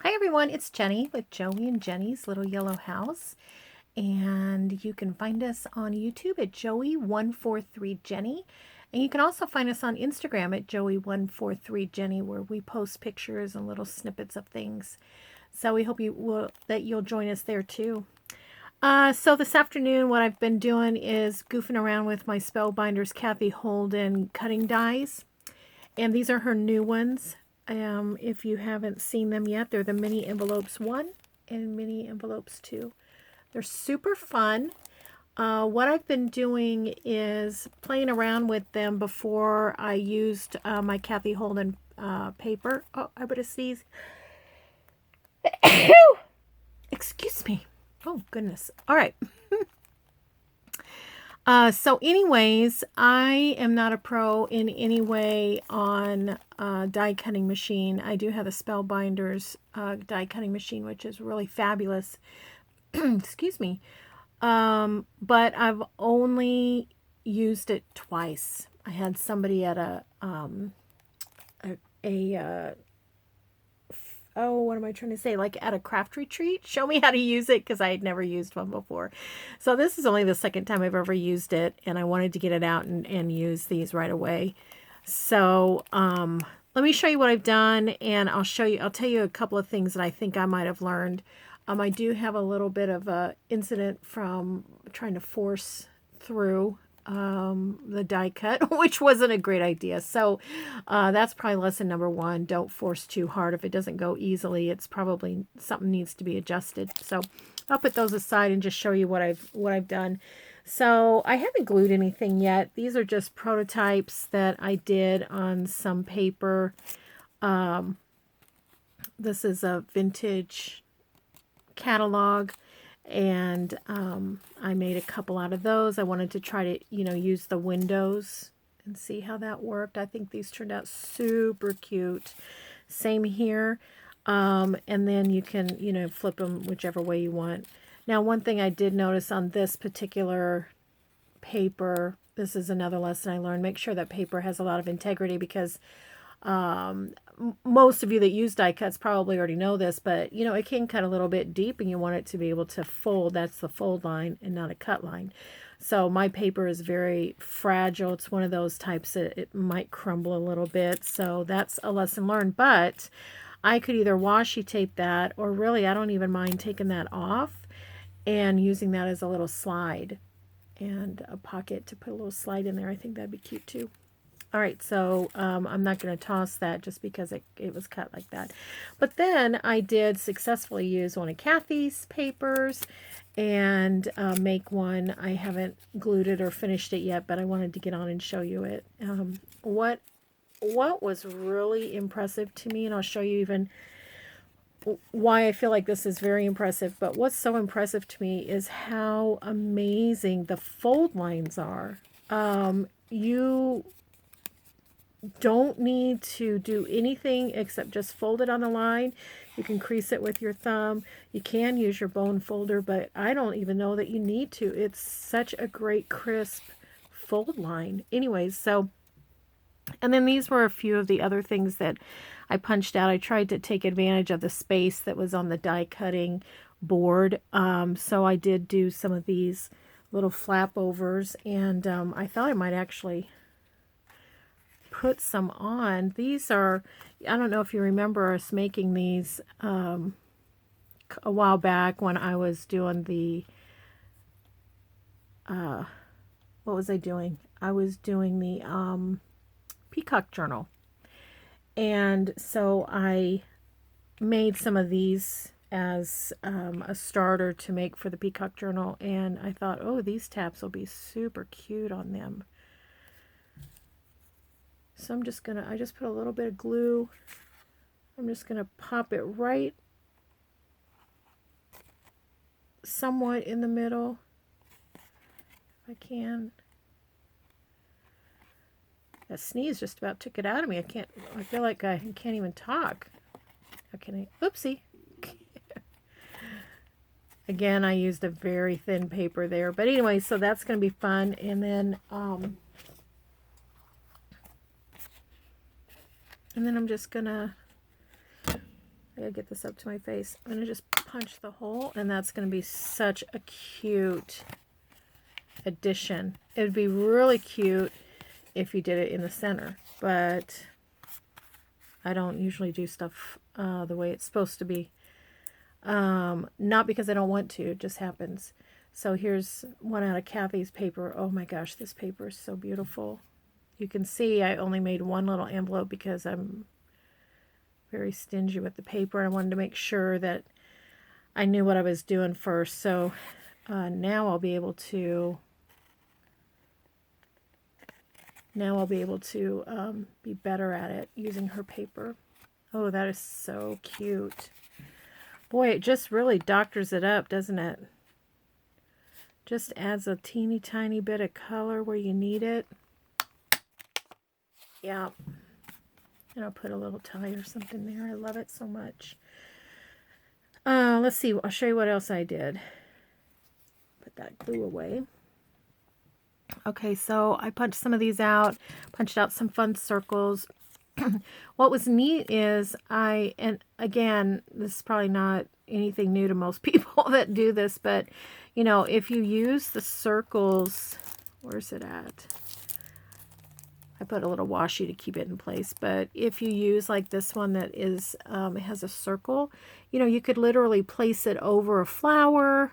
Hi everyone, it's Jenny with Joey and Jenny's Little Yellow House. And you can find us on YouTube at Joey143Jenny. And you can also find us on Instagram at Joey143Jenny, where we post pictures and little snippets of things. So we hope that you'll join us there too. So this afternoon, what I've been doing is goofing around with my Spellbinders Cathe Holden cutting dies. And these are her new ones. If you haven't seen them yet, they're the mini envelopes 1 and mini envelopes 2. They're super fun. What I've been doing is playing around with them before I used my Cathe Holden paper. Oh, I would have sneezed. Excuse me. Oh, goodness. All right. So anyways, I am not a pro in any way on die cutting machine. I do have a Spellbinders die cutting machine, which is really fabulous. Excuse me. But I've only used it twice. I had somebody at what am I trying to say? Like at a craft retreat, show me how to use it because I had never used one before. So this is only the second time I've ever used it, and I wanted to get it out and use these right away. So let me show you what I've done, and I'll tell you a couple of things that I think I might have learned. I do have a little bit of a incident from trying to force through the die cut, which wasn't a great idea. So that's probably lesson number 1. Don't force too hard. If it doesn't go easily, it's probably something needs to be adjusted. So I'll put those aside and just show you what I've done. So I haven't glued anything yet. These are just prototypes that I did on some paper. This is a vintage catalog, and I made a couple out of those. I wanted to try to, use the windows and see how that worked. I think these turned out super cute. Same here. And then you can, flip them whichever way you want. Now, one thing I did notice on this particular paper, this is another lesson I learned, make sure that paper has a lot of integrity, because most of you that use die cuts probably already know this, but it can cut a little bit deep and you want it to be able to fold. That's the fold line and not a cut line. So my paper is very fragile. It's one of those types that it might crumble a little bit. So that's a lesson learned. But I could either washi tape that, or really I don't even mind taking that off and using that as a little slide and a pocket to put a little slide in there. I think that'd be cute too. All right, so I'm not going to toss that just because it was cut like that. But then I did successfully use one of Cathe's papers and make one. I haven't glued it or finished it yet, but I wanted to get on and show you it. What was really impressive to me, and I'll show you even why I feel like this is very impressive, but what's so impressive to me is how amazing the fold lines are. You don't need to do anything except just fold it on the line. You can crease it with your thumb. You can use your bone folder, but I don't even know that you need to. It's such a great crisp fold line. Anyways, so, and then these were a few of the other things that I punched out. I tried to take advantage of the space that was on the die cutting board. So I did do some of these little flap overs, and I thought I might actually put some on. These are, I don't know if you remember us making these a while back when I was doing the what was I doing? I was doing the peacock journal, and so I made some of these as a starter to make for the peacock journal, and I thought, oh, these tabs will be super cute on them. So I just put a little bit of glue. I'm just going to pop it right somewhat in the middle, if I can. That sneeze just about took it out of me. I feel like I can't even talk. How can I, oopsie. Again, I used a very thin paper there. But anyway, so that's going to be fun. And then I'm just gonna I gotta get this up to my face. I'm gonna just punch the hole, and that's gonna be such a cute addition. It would be really cute if you did it in the center, but I don't usually do stuff the way it's supposed to be. Not because I don't want to, it just happens. So here's one out of Cathe's paper. Oh my gosh, this paper is so beautiful. You can see I only made one little envelope because I'm very stingy with the paper. I wanted to make sure that I knew what I was doing first. So now I'll be able to be better at it using her paper. Oh, that is so cute. Boy, it just really doctors it up, doesn't it? Just adds a teeny tiny bit of color where you need it. Yeah. And I'll put a little tie or something there. I love it so much. Let's see. I'll show you what else I did. Put that glue away. Okay, so I punched some of these out. Punched out some fun circles. What was neat is and again, this is probably not anything new to most people that do this, but you know, if you use the circles, where's it at? I put a little washi to keep it in place, but if you use like this one that is, it has a circle, you know, you could literally place it over a flower,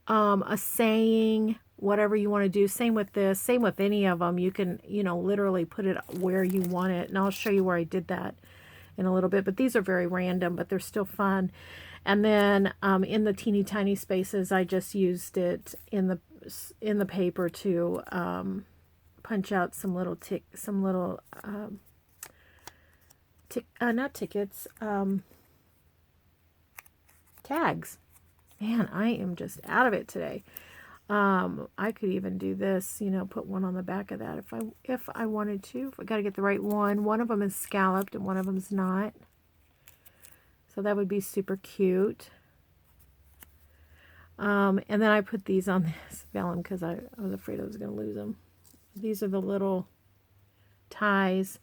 a saying, whatever you want to do. Same with this, same with any of them. You can, you know, literally put it where you want it. And I'll show you where I did that in a little bit, but these are very random, but they're still fun. And then in the teeny tiny spaces, I just used it in the paper to punch out some little not tickets, tags. Man, I am just out of it today. I could even do this, you know, put one on the back of that if I wanted to. I got to get the right one. One of them is scalloped and one of them is not. So that would be super cute. And then I put these on this vellum because I was afraid I was going to lose them. These are the little ties.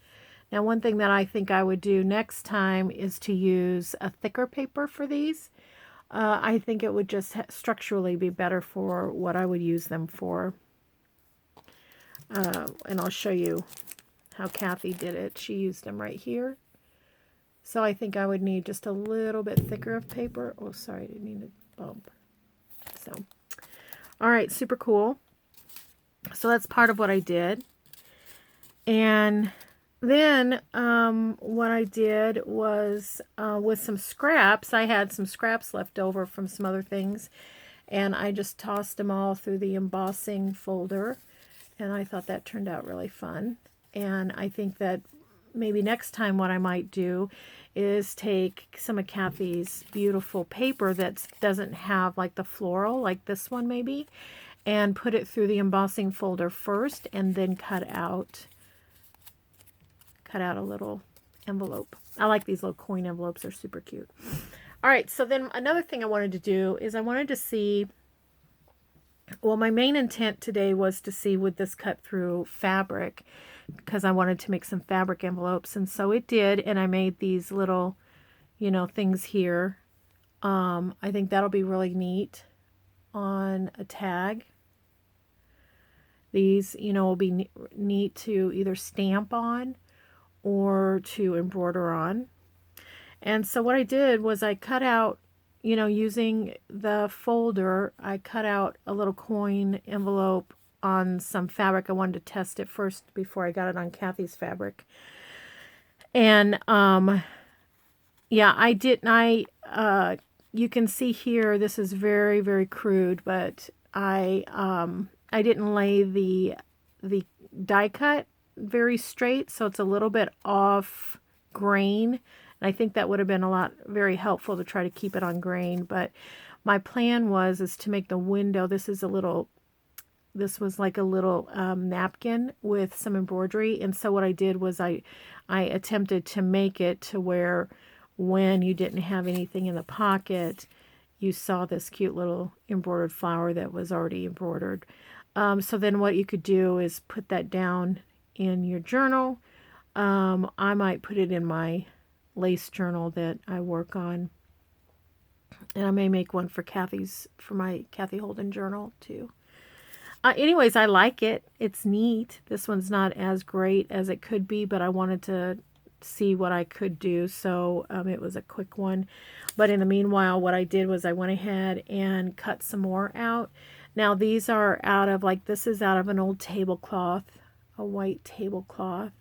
Now, one thing that I think I would do next time is to use a thicker paper for these. I think it would just structurally be better for what I would use them for. And I'll show you how Cathe did it. She used them right here. So I think I would need just a little bit thicker of paper. Oh, sorry, I didn't mean to bump. So, all right, super cool. So that's part of what I did. And then what I did was with some scraps, I had some scraps left over from some other things, and I just tossed them all through the embossing folder, and I thought that turned out really fun. And I think that maybe next time what I might do is take some of Cathe's beautiful paper that doesn't have like the floral, like this one maybe, and put it through the embossing folder first, and then cut out a little envelope. I like these little coin envelopes. They're super cute. All right, so then another thing I wanted to do is I wanted to see, well, my main intent today was to see would this cut through fabric, because I wanted to make some fabric envelopes, and so it did, and I made these little, you know, things here. I think that'll be really neat on a tag. These, you know, will be neat to either stamp on or to embroider on. And so what I did was I cut out, you know, using the folder, I cut out a little coin envelope on some fabric. I wanted to test it first before I got it on Cathe's fabric. And yeah, I didn't, you can see here, this is very, very crude, but I didn't lay the die cut very straight, so it's a little bit off grain, and I think that would have been very helpful to try to keep it on grain. But my plan is to make the window, this was like a little napkin with some embroidery, and so what I did was I attempted to make it to where when you didn't have anything in the pocket, you saw this cute little embroidered flower that was already embroidered. So then what you could do is put that down in your journal. I might put it in my lace journal that I work on. And I may make one for my Cathe Holden journal too. Anyways, I like it. It's neat. This one's not as great as it could be, but I wanted to see what I could do. So it was a quick one. But in the meanwhile, what I did was I went ahead and cut some more out. Now these are out of, like, this is out of an old tablecloth, a white tablecloth.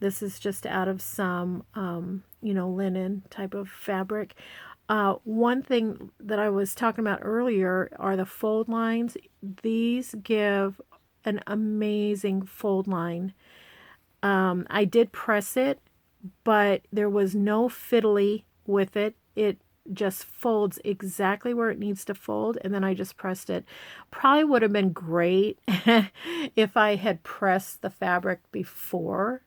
This is just out of some, linen type of fabric. One thing that I was talking about earlier are the fold lines. These give an amazing fold line. I did press it, but there was no fiddly with it. It just folds exactly where it needs to fold, and then I just pressed it. Probably would have been great if I had pressed the fabric before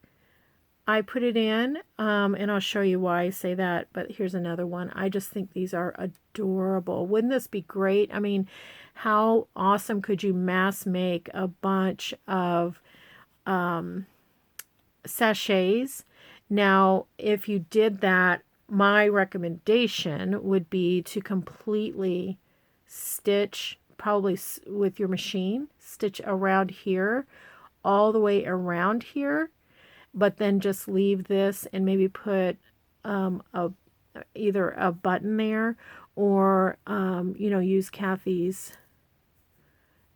I put it in, and I'll show you why I say that, but here's another one. I just think these are adorable. Wouldn't this be great? I mean, how awesome could you mass make a bunch of sachets? Now, if you did that, my recommendation would be to completely stitch, probably with your machine, stitch around here, all the way around here, but then just leave this and maybe put either a button there or, use Cathe's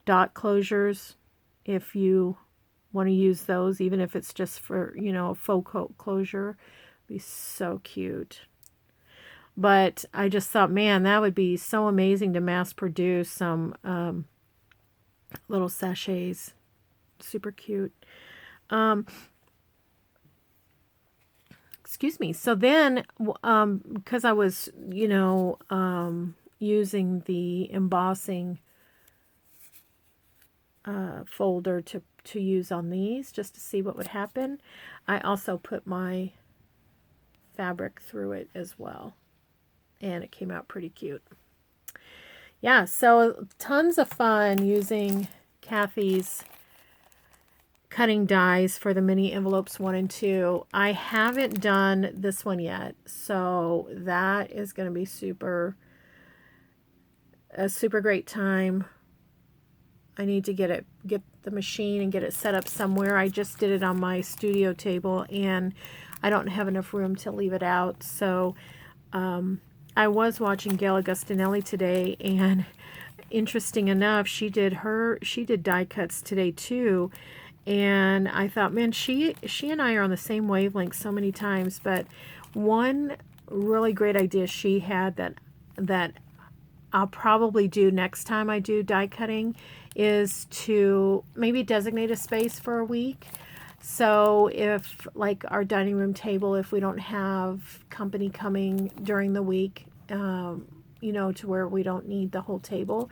dot closures if you want to use those, even if it's just for, a faux closure. Be so cute. But I just thought, man, that would be so amazing to mass produce some little sachets. Super cute. Excuse me. So then, because I was, using the embossing folder to use on these, just to see what would happen, I also put my fabric through it as well, and it came out pretty cute. Yeah, so tons of fun using Cathe's cutting dies for the mini envelopes 1 and 2. I haven't done this one yet, so that is going to be a super great time. I need to get the machine and get it set up somewhere. I just did it on my studio table, and I don't have enough room to leave it out. So I was watching Gail Augustinelli today, and interesting enough, she did die cuts today too. And I thought, man, she and I are on the same wavelength so many times. But one really great idea she had that I'll probably do next time I do die cutting is to maybe designate a space for a week. So if, like, our dining room table, if we don't have company coming during the week, to where we don't need the whole table,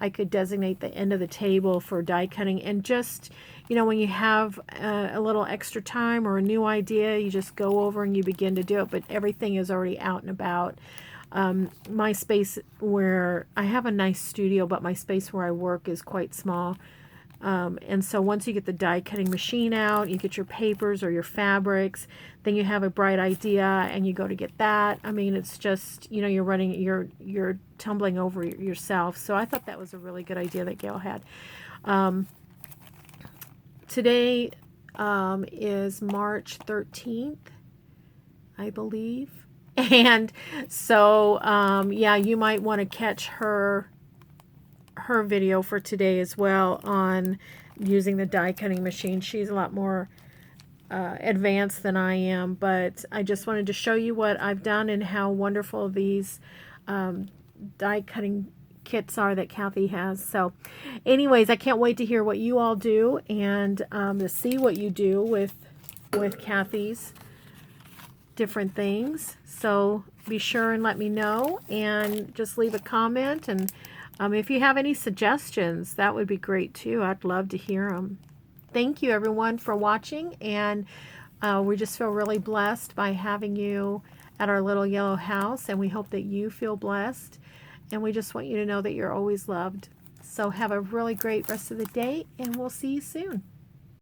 I could designate the end of the table for die cutting. And just, when you have a little extra time or a new idea, you just go over and you begin to do it. But everything is already out and about. My space where I have a nice studio, but my space where I work is quite small. And so once you get the die cutting machine out, you get your papers or your fabrics, then you have a bright idea and you go to get that. I mean, it's just, you're tumbling over yourself. So I thought that was a really good idea that Gail had. Today is March 13th, I believe. And so, you might want to catch her video for today as well on using the die cutting machine. She's a lot more advanced than I am, but I just wanted to show you what I've done and how wonderful these die cutting kits are that Cathe has. So anyways, I can't wait to hear what you all do and to see what you do with Cathe's different things. So be sure and let me know, and just leave a comment, and if you have any suggestions, that would be great too. I'd love to hear them. Thank you everyone for watching, and we just feel really blessed by having you at our little yellow house, and we hope that you feel blessed, and we just want you to know that you're always loved. So have a really great rest of the day, and we'll see you soon.